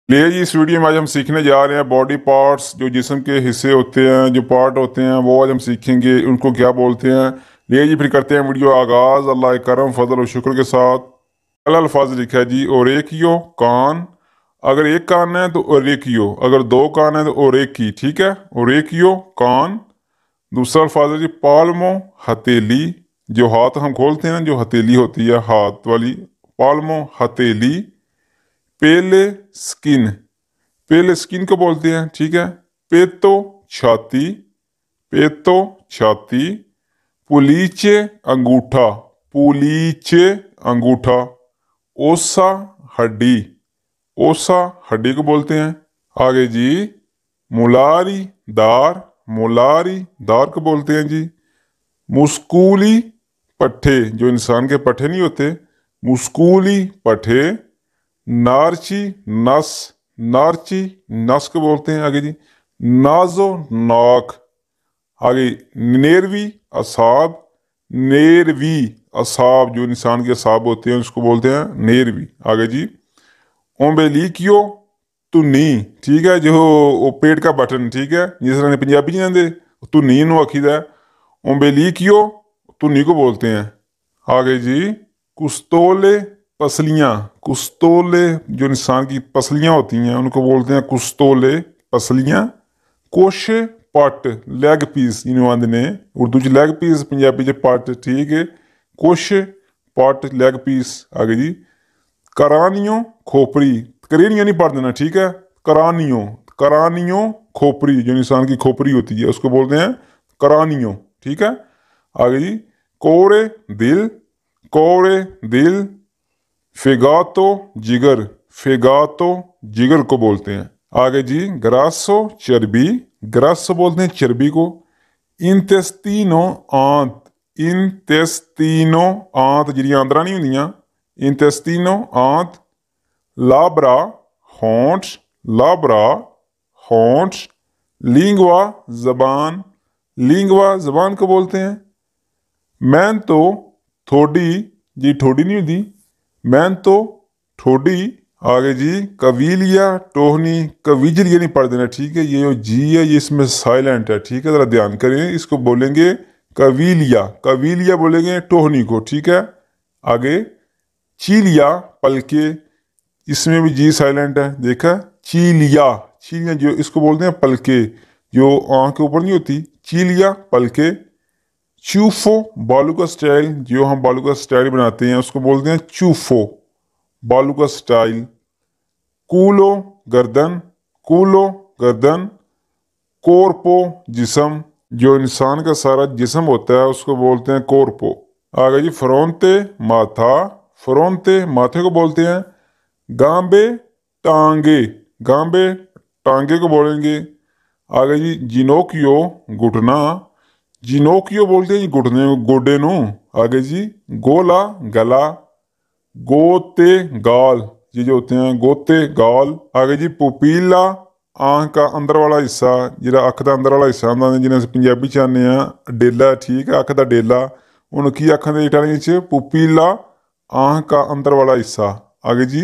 लिए जी, इस वीडियो में आज हम सीखने जा रहे हैं बॉडी पार्ट्स, जो जिस्म के हिस्से होते हैं, जो पार्ट होते हैं, वो आज हम सीखेंगे उनको क्या बोलते हैं। लिए जी, फिर करते हैं वीडियो आगाज अल्लाह के करम फजल और शुक्र के साथ। पहला अल्फाज लिखा है जी ओरेकियो, कान। अगर एक कान है तो ओरेकियो, अगर दो कान है तो ओरेकी। ठीक है, ओरेकियो कान। दूसरा अल्फाज है जी पाल्मो, हथेली। जो हाथ हम खोलते हैं ना, जो हथेली होती है हाथ वाली, पाल्मो हथेली। पेले स्किन, पेले स्किन को बोलते हैं। ठीक है, पेतो छाती, पेतो छाती। पुलीचे अंगूठा, पुलीचे अंगूठा। ओसा हड्डी, ओसा हड्डी को बोलते हैं। आगे जी मुलारी दार, मुलारी दार को बोलते हैं जी। मुस्कूली पट्ठे, जो इंसान के पट्ठे नहीं होते, मुस्कूली पट्ठे। नारची नस, नारची नस को बोलते हैं। आगे जी नाजो नाक। आगे नेरवी असाब, नेरवी असाब, जो इंसान के असाब होते हैं उसको बोलते हैं नेरवी। आगे जी ओम्बेलिकियो तुन्नी। ठीक है, जो वो पेट का बटन, ठीक है, जिस तरह पंजाबी नहीं आते तुन्नी नू आखीदा है, ओम्बेलिकियो तुन्नी को बोलते हैं। आगे जी कुस्तोले पसलियाँ, कुस्तोले, जो इंसान की पसलियाँ होती हैं उनको बोलते हैं कुस्तोले पसलियाँ। कोशे पट, लैग पीस जिन्हों आंदे ने, उर्दू च लैग पीस, पंजाबी च पट। ठीक है, कोशे पट लैग पीस। आगे जी करानियों खोपरी, करेनियों नहीं पढ़ देना, ठीक है, करानियों, करानियों खोपरी, जो इंसान की खोपरी होती है उसको बोलते हैं करानियों। ठीक है, आगे जी कोरे दिल, कोरे दिल। फेगातो जिगर, फेगातो जिगर को बोलते हैं। आगे जी ग्रासो चर्बी, ग्रासो बोलते हैं चर्बी को। इंटेस्टीनो आंत, इंटेस्टीनो आंत जिहड़ियां आंदरां नहीं होंदियां, इंटेस्टीनो आंत। लाब्रा होंठ, लाब्रा होंठ। लिंगवा जबान, लिंगवा जबान को बोलते हैं। मैन तो थोड़ी, जी ठोडी नहीं होती, मैन तो ठोडी। आगे जी कवीलिया टोहनी, कविजलिया नहीं पढ़ देना, ठीक है, ये जो जी है ये इसमें साइलेंट है, ठीक है, जरा ध्यान करें, इसको बोलेंगे कवीलिया, कवीलिया बोलेंगे टोहनी को। ठीक है, आगे चीलिया पलके, इसमें भी जी साइलेंट है, देखा, चीलिया, चीलिया जो इसको बोलते हैं पलके, जो आंख के ऊपर नहीं होती, चीलिया पलके। चूफो बालू का स्टाइल, जो हम बालू का स्टाइल बनाते हैं उसको बोलते हैं चूफो, बालू का स्टाइल। कूलो गर्दन, कूलो गर्दन। कोरपो जिसम, जो इंसान का सारा जिसम होता है उसको बोलते हैं कोरपो। आगे जी फ्रोंते माथा, फ्रोंते माथे को बोलते हैं। गांबे टांगे, गांबे टांगे को बोलेंगे। आगे जी जिनोकियो घुटना, जिनोकियो बोलते हैं जी घुटने गोडे नू। आगे जी गोला गला। गोते गाल, ये जो होते हैं गोते गाल। आगे जी पुपीला आंख का अंदर वाला हिस्सा, जिहड़ा अख का अंदर वाला हिस्सा होंदा जिन्हें पंजाबी च आने डेला। ठीक है, अख का डेला, उन्होंने की आखते इटालियन च पुपीला, आंख का अंदर वाला हिस्सा। आगे जी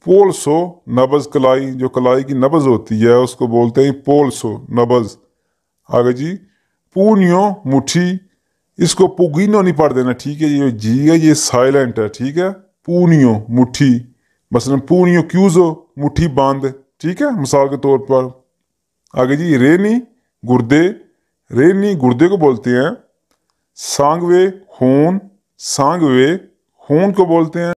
पोलसो नब्ज कलाई, जो कलाई की नब्ज होती है उसको बोलते हैं पोलसो नब्ज। आगे जी पूनियो मुट्ठी, इसको पुगीनो नहीं पढ़ देना, ठीक है, ये जी है ये साइलेंट है। ठीक है, पूनियो मुट्ठी, मसलन पूनियो क्यूजो मुट्ठी बांध, ठीक है, मिसाल के तौर पर। आगे जी रेनी गुर्दे, रेनी गुर्दे को बोलते हैं। सांगवे खून, सांगवे खून को बोलते हैं।